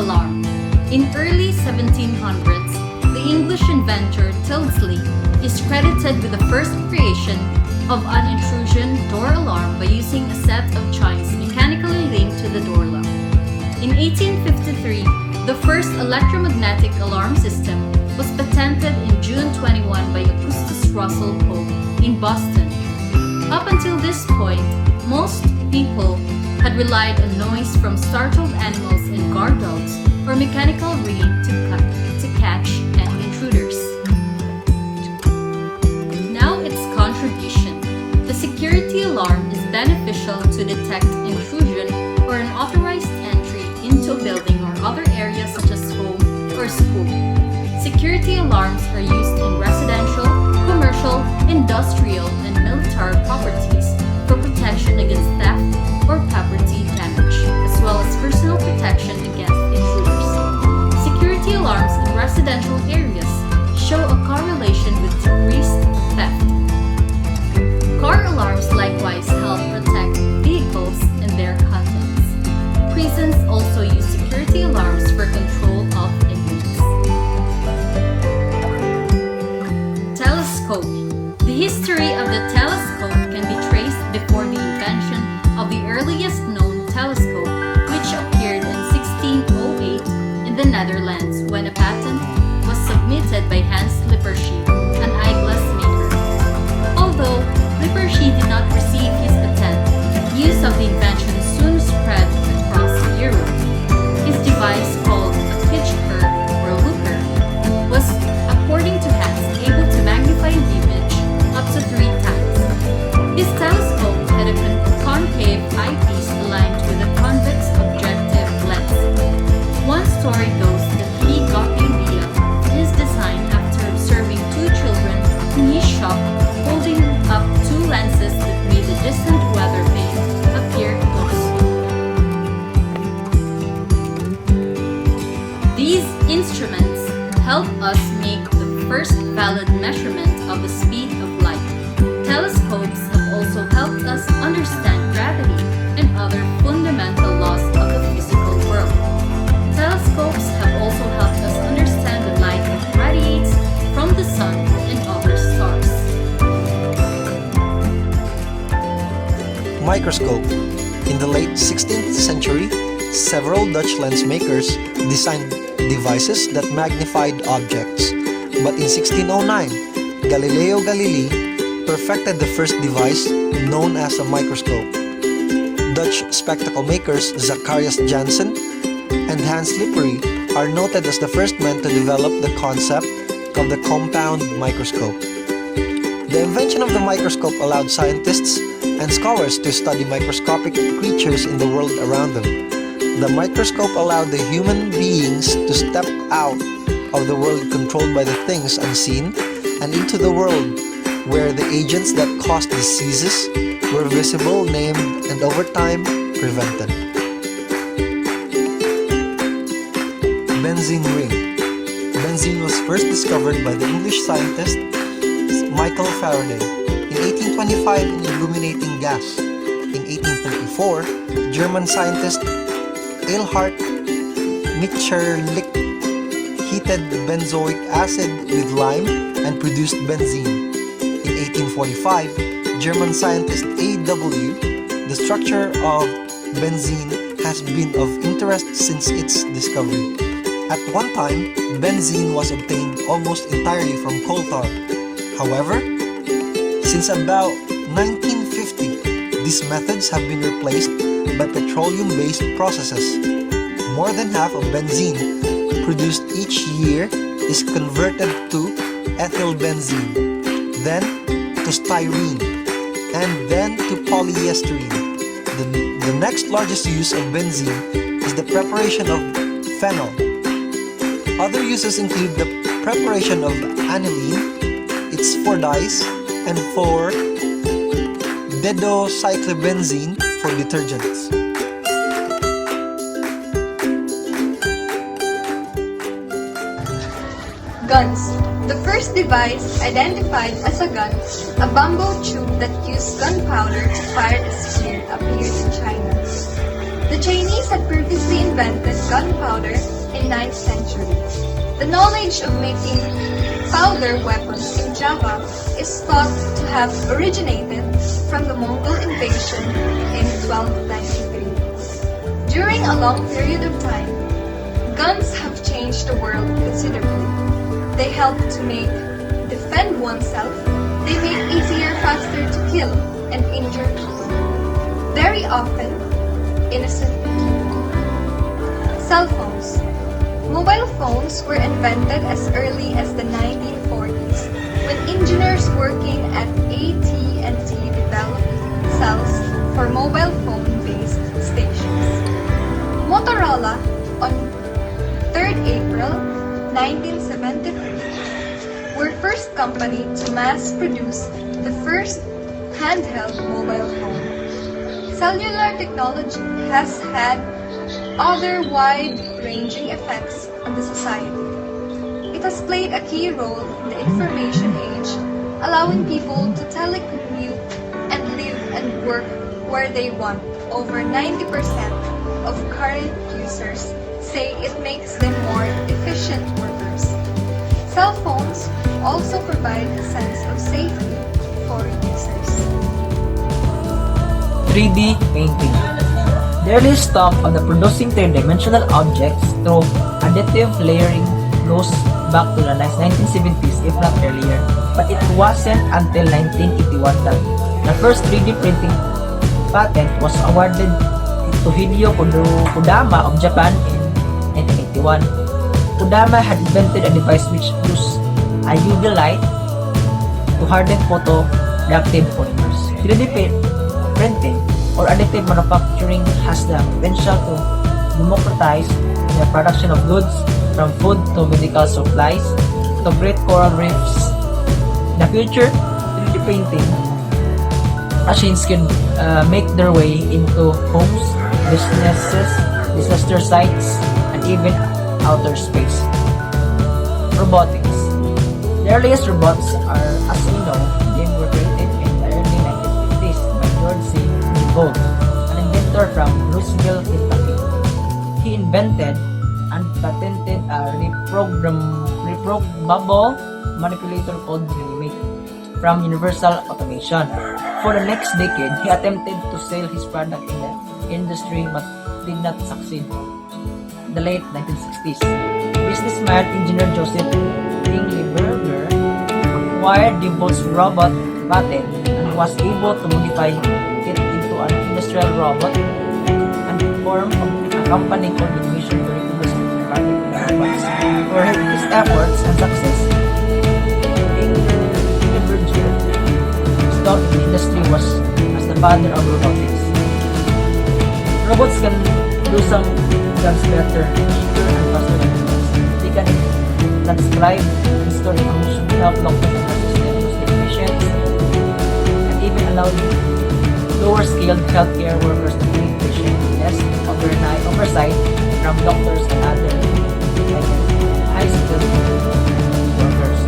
alarm. In early 1700s, the English inventor Tilsley is credited with the first creation of an intrusion door alarm by using a set of chimes mechanically linked to the door lock. In 1853, the first electromagnetic alarm system was patented in June 21 by Augustus Russell Pope in Boston. Up until this point, most people had relied on noise from startled animals and guard dogs or mechanical ringing to catch any intruders. Now its contribution. The security alarm is beneficial to detect intrusion or unauthorized entry into a building or other areas such as home or school. Security alarms are used in residential, commercial, industrial, and military properties for protection against theft or property damage, as well as personal protection against intruders. Security alarms in residential areas show a correlation with decreased theft. Car alarms likewise help protect vehicles and their contents. Prisons also use security alarms for control of inmates. Telescope. The history of the telescope can be traced before the invention of the earliest known telescope, which appeared in 1608 in the Netherlands when a patent was submitted by Hans Lippershey, an eyeglass maker. Although Lippershey did not receive his patent, use of the invention soon spread across Europe. His device, called a pitchker or looker, was, according to Hans, able to magnify an image up to 3 times. His telescope had a concave eyepiece aligned with a convex objective lens. One story goes that he got the idea of his design after observing 2 children in his shop holding up 2 lenses that made a distant weather vane appear close. These instruments help us make the first valid measurement of the speed of light. Telescopes have also helped us understand gravity and other fundamental laws of the physical world. Telescopes have also helped us understand the light that radiates from the sun and other stars. Microscope. In the late 16th century, several Dutch lens makers designed devices that magnified objects. But in 1609, Galileo Galilei perfected the first device known as a microscope. Dutch spectacle makers Zacharias Janssen and Hans Lippershey are noted as the first men to develop the concept of the compound microscope. The invention of the microscope allowed scientists and scholars to study microscopic creatures in the world around them. The microscope allowed the human beings to step out of the world controlled by the things unseen and into the world where the agents that caused diseases were visible, named, and over time prevented. Benzene ring. Benzene was first discovered by the English scientist Michael Faraday in 1825 in illuminating gas. In 1834, German scientist Eilhard Mitscherlich heated benzoic acid with lime and produced benzene. In 1845, German scientist A.W. The structure of benzene has been of interest since its discovery. At one time, benzene was obtained almost entirely from coal tar. However, since about 1950, these methods have been replaced by petroleum-based processes. More than half of benzene produced each year is converted to ethylbenzene, then to styrene, and then to polyestyrene. The next largest use of benzene is the preparation of phenol. Other uses include the preparation of aniline, it's for dyes, and for dedocyclobenzene for detergents. Guns. The first device identified as a gun, a bamboo tube that used gunpowder to fire a spear, appeared in China. The Chinese had previously invented invented gunpowder in 9th century. The knowledge of making powder weapons in Java is thought to have originated from the Mongol invasion in 1293. During a long period of time, guns have changed the world considerably. They help to defend oneself. They make easier, faster to kill and injure people. Very often, innocent people. Cell phones. Mobile phones were invented as early as the 1940s when engineers working at AT&T developed cells for mobile phone-based stations. Motorola, on 3rd April 1973, were first company to mass-produce the first handheld mobile phone. Cellular technology has had other wide-ranging effects on the society. It has played a key role in the information age, allowing people to telecommute and live and work where they want. Over 90% of current users say it makes them more efficient workers. Cell phones also provide a sense of safety for users. 3D painting. The earliest stop of the producing three-dimensional objects through additive layering goes back to the 1970s, if not earlier. But it wasn't until 1981 that the first 3D printing patent was awarded to Hideo Kodama of Japan in 1981. Kodama had invented a device which used a UV light to harden photoreactive polymers. 3D printing or additive manufacturing has the potential to democratize the production of goods, from food to medical supplies to great coral reefs. In the future, 3D painting machines can make their way into homes, businesses, disaster sites, and even outer space. Robotics. The earliest robots are, as we know, they were created in the early 1950s by George C. Gold, an inventor from Louisville, Kentucky. He invented and patented a reprogrammable manipulator called Laine from Universal Automation. For the next decade, he attempted to sell his product in the industry but did not succeed. In the late 1960s, businessman engineer Joseph Ingleberger acquired the Bolt's robot patent and was able to modify it into an industrial robot and form a company called Innovation during University Robots. For his efforts and success, Ingleberger thought the industry was as the father of robotics. Robots can do some jobs better, cheaper, and faster than humans. They can transcribe and store information to help doctors and nurses diagnose their patients, and even allow lower-skilled healthcare workers to treat patients less oversight from doctors and other high-skilled workers.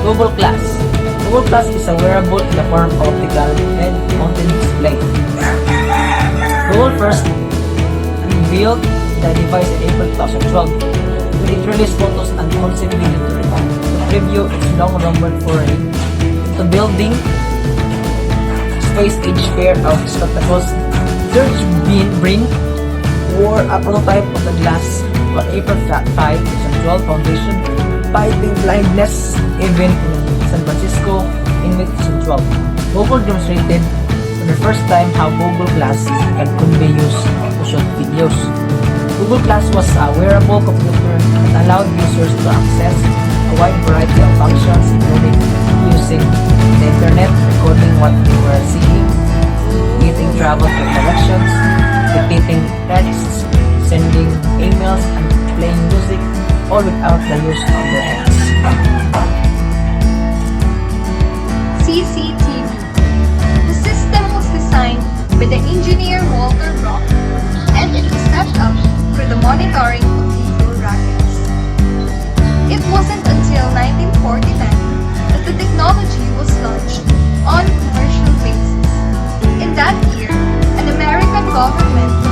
Google Glass. Google Glass is a wearable in the form of optical head-mounted display. Google first unveiled the device in April 2012 when it released photos and concept video to preview its long-rumored foray into building space-age pair of spectacles. Serge Brin wore a prototype of the glass on April 5, 2012 Foundation Fighting Blindness event in San Francisco in May 2012. Google demonstrated for the first time how Google Glass can be used to shoot videos. Google Glass was a wearable computer that allowed users to access a wide variety of functions, including using the internet, recording what they were seeing, getting travel directions, repeating texts, sending emails, and playing music, all without the use of their hands. CCTV. The system was designed by the engineer Walter Brock, and it was set up for the monitoring of video rackets. It wasn't until 1949 that the technology was launched on commercial basis. In that year, an American government